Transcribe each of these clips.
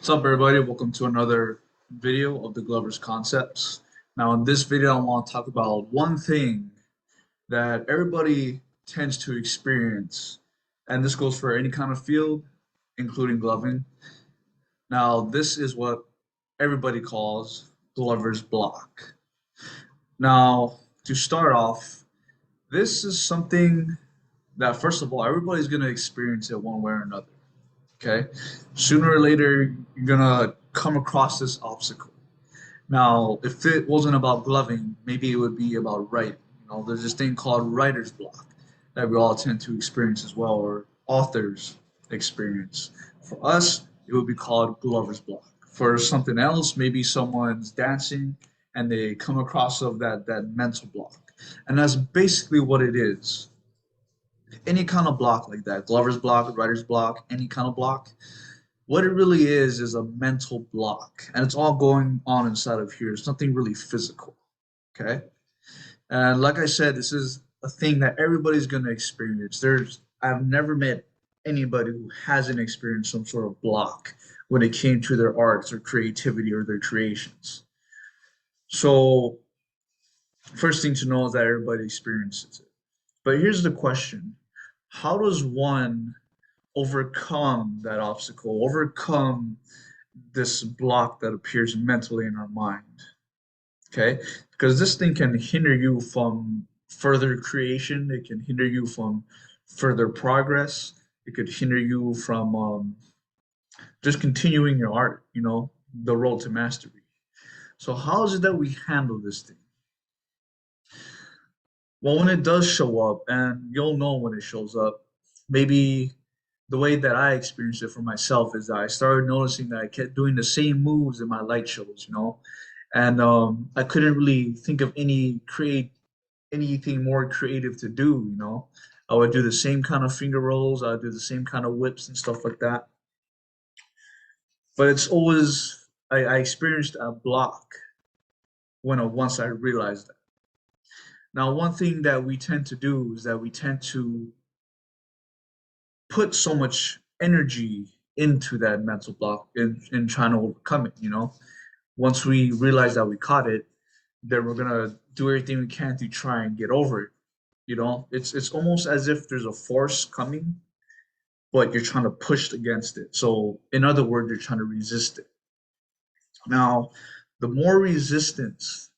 What's up, everybody? Welcome to another video of the Glover's Concepts. Now, in this video, I want to talk about one thing that everybody tends to experience, and this goes for any kind of field, including gloving. Now, this is what everybody calls Glover's block. Now, to start off, this is something that, first of all, everybody's going to experience it one way or another. Okay, sooner or later you're gonna come across this obstacle. Now, if it wasn't about gloving, maybe it would be about writing. There's this thing called writer's block that we all tend to experience as well, or authors experience. For us, it would be called glover's block. For something else, maybe someone's dancing and they come across of that mental block, and that's basically what it is. Any kind of block like that, glover's block, writer's block, any kind of block, what it really is a mental block, and it's all going on inside of here. It's nothing really physical. Okay, and like I said, this is a thing that everybody's going to experience. I've never met anybody who hasn't experienced some sort of block when it came to their arts or creativity or their creations. So first thing to know is that everybody experiences it. But here's the question: how does one overcome that obstacle, overcome this block that appears mentally in our mind? Okay, because this thing can hinder you from further creation, it can hinder you from further progress, it could hinder you from just continuing your art, the road to mastery. So, how is it that we handle this thing? Well, when it does show up, and you'll know when it shows up, maybe the way that I experienced it for myself is that I started noticing that I kept doing the same moves in my light shows, and I couldn't really think of anything more creative to do. I would do the same kind of finger rolls, I would do the same kind of whips and stuff like that. But it's always I experienced a block once I realized that. Now, one thing that we tend to do is that we tend to put so much energy into that mental block in trying to overcome it. Once we realize that we caught it, then we're gonna do everything we can to try and get over it. It's almost as if there's a force coming, but you're trying to push against it. So in other words, you're trying to resist it. Now, the more resistance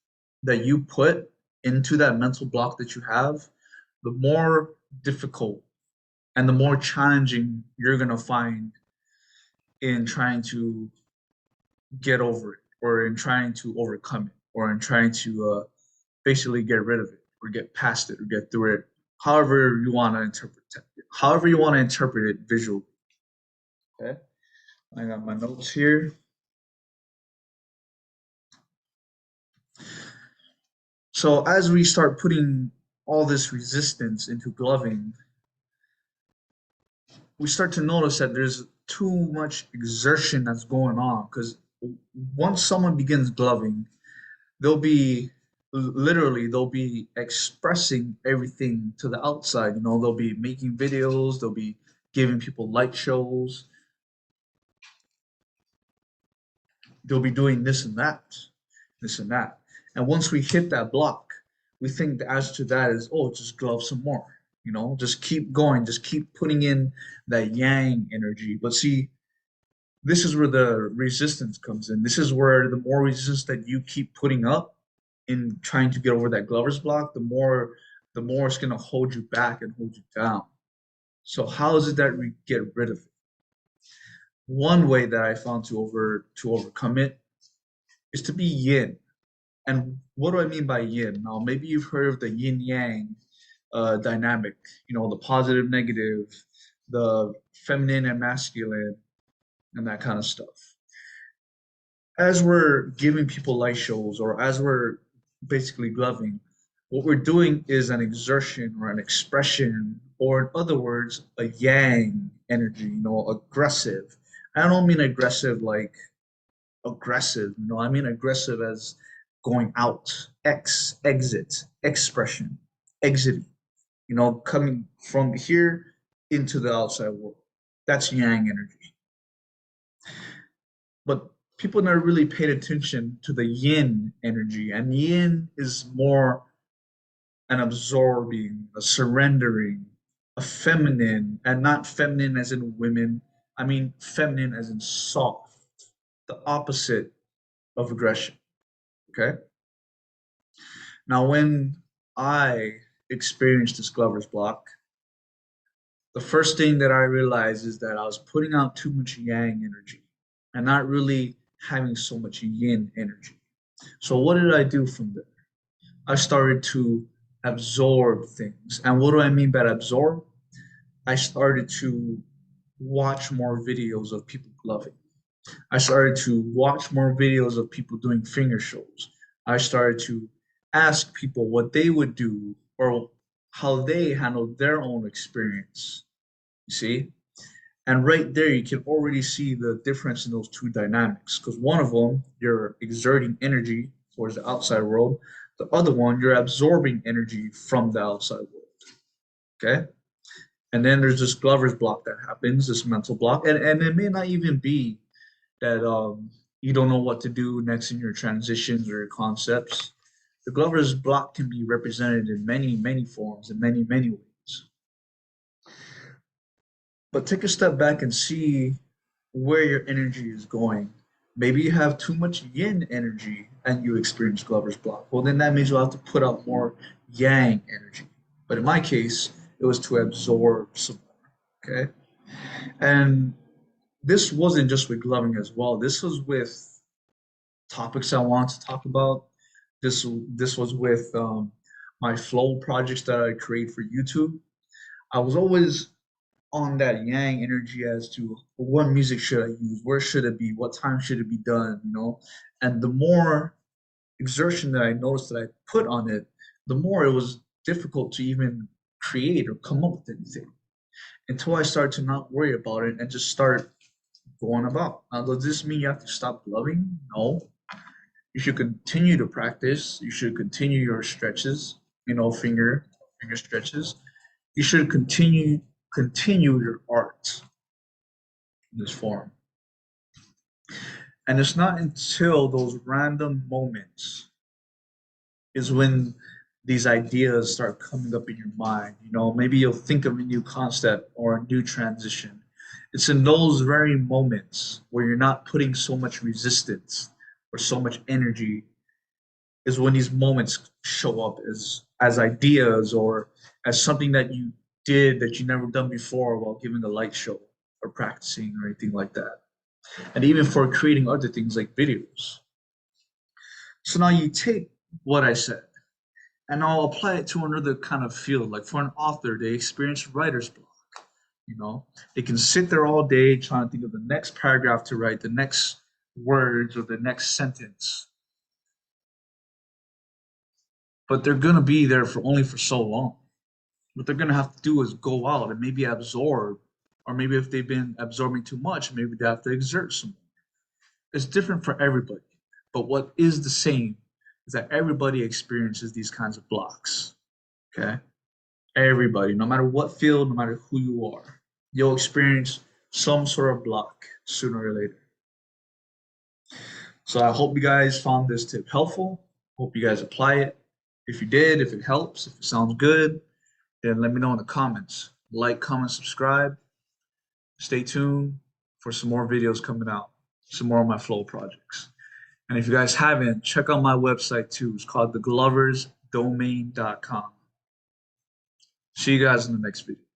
that you put into that mental block that you have, the more difficult and the more challenging you're going to find in trying to get over it, or in trying to overcome it, or in trying to basically get rid of it, or get past it, or get through it, however you want to interpret it, however you want to interpret it visually. Okay, I got my notes here. So as we start putting all this resistance into gloving, we start to notice that there's too much exertion that's going on, because once someone begins gloving, they'll be expressing everything to the outside. They'll be making videos, they'll be giving people light shows, they'll be doing this and that, this and that. And once we hit that block, we think the answer to that is, oh, just glove some more. Just keep going, just keep putting in that yang energy. But see, this is where the resistance comes in. This is where the more resistance that you keep putting up in trying to get over that glover's block, the more it's going to hold you back and hold you down. So how is it that we get rid of it? One way that I found to overcome it is to be yin. And what do I mean by yin? Now, maybe you've heard of the yin yang dynamic, the positive, negative, the feminine and masculine, and that kind of stuff. As we're giving people light shows, or as we're basically gloving, what we're doing is an exertion or an expression, or in other words, a yang energy, aggressive. I don't mean aggressive like aggressive, I mean aggressive as going out, exit, expression, exiting, coming from here into the outside world. That's yang energy. but people never really paid attention to the yin energy. And yin is more an absorbing, a surrendering, a feminine, and not feminine as in women. I mean feminine as in soft, the opposite of aggression. Okay. Now, when I experienced this Glover's block, the first thing that I realized is that I was putting out too much yang energy and not really having so much yin energy. So, what did I do from there? I started to absorb things. And what do I mean by absorb? I started to watch more videos of people gloving. I started to watch more videos of people doing finger shows. I started to ask people what they would do or how they handled their own experience. You see? And right there, you can already see the difference in those two dynamics. Because one of them, you're exerting energy towards the outside world. The other one, you're absorbing energy from the outside world. Okay? And then there's this Glover's block that happens, this mental block. And it may not even be that you don't know what to do next in your transitions or your concepts. The Glover's block can be represented in many, many forms, in many, many ways. But take a step back and see where your energy is going. Maybe you have too much yin energy and you experience Glover's block. Well, then that means you'll have to put out more yang energy. But in my case, it was to absorb some more. Okay. And this wasn't just with gloving as well. This was with topics I wanted to talk about. This was with my flow projects that I create for YouTube. I was always on that yang energy as to what music should I use, where should it be, what time should it be done, you know. And the more exertion that I noticed that I put on it, the more it was difficult to even create or come up with anything until I started to not worry about it and just start going about. Now, does this mean you have to stop loving? No. You should continue to practice. You should continue your stretches, you know, finger stretches. You should continue your art in this form. And it's not until those random moments is when these ideas start coming up in your mind. You know, maybe you'll think of a new concept or a new transition. It's in those very moments where you're not putting so much resistance or so much energy is when these moments show up as ideas or as something that you did that you never done before while giving a light show or practicing or anything like that. And even for creating other things like videos. So now you take what I said and I'll apply it to another kind of field. Like for an author, they experience writer's block. You know, they can sit there all day trying to think of the next paragraph to write, the next words or the next sentence. But they're gonna be there for only for so long. What they're gonna have to do is go out and maybe absorb, or maybe if they've been absorbing too much, maybe they have to exert some more. It's different for everybody. But what is the same is that everybody experiences these kinds of blocks. Okay? Everybody, no matter what field, no matter who you are, you'll experience some sort of block sooner or later. So I hope you guys found this tip helpful. Hope you guys apply it. If you did, if it helps, if it sounds good, then let me know in the comments. Like, comment, subscribe. Stay tuned for some more videos coming out, some more of my flow projects. And if you guys haven't, check out my website too. It's called thegloversdomain.com. See you guys in the next video.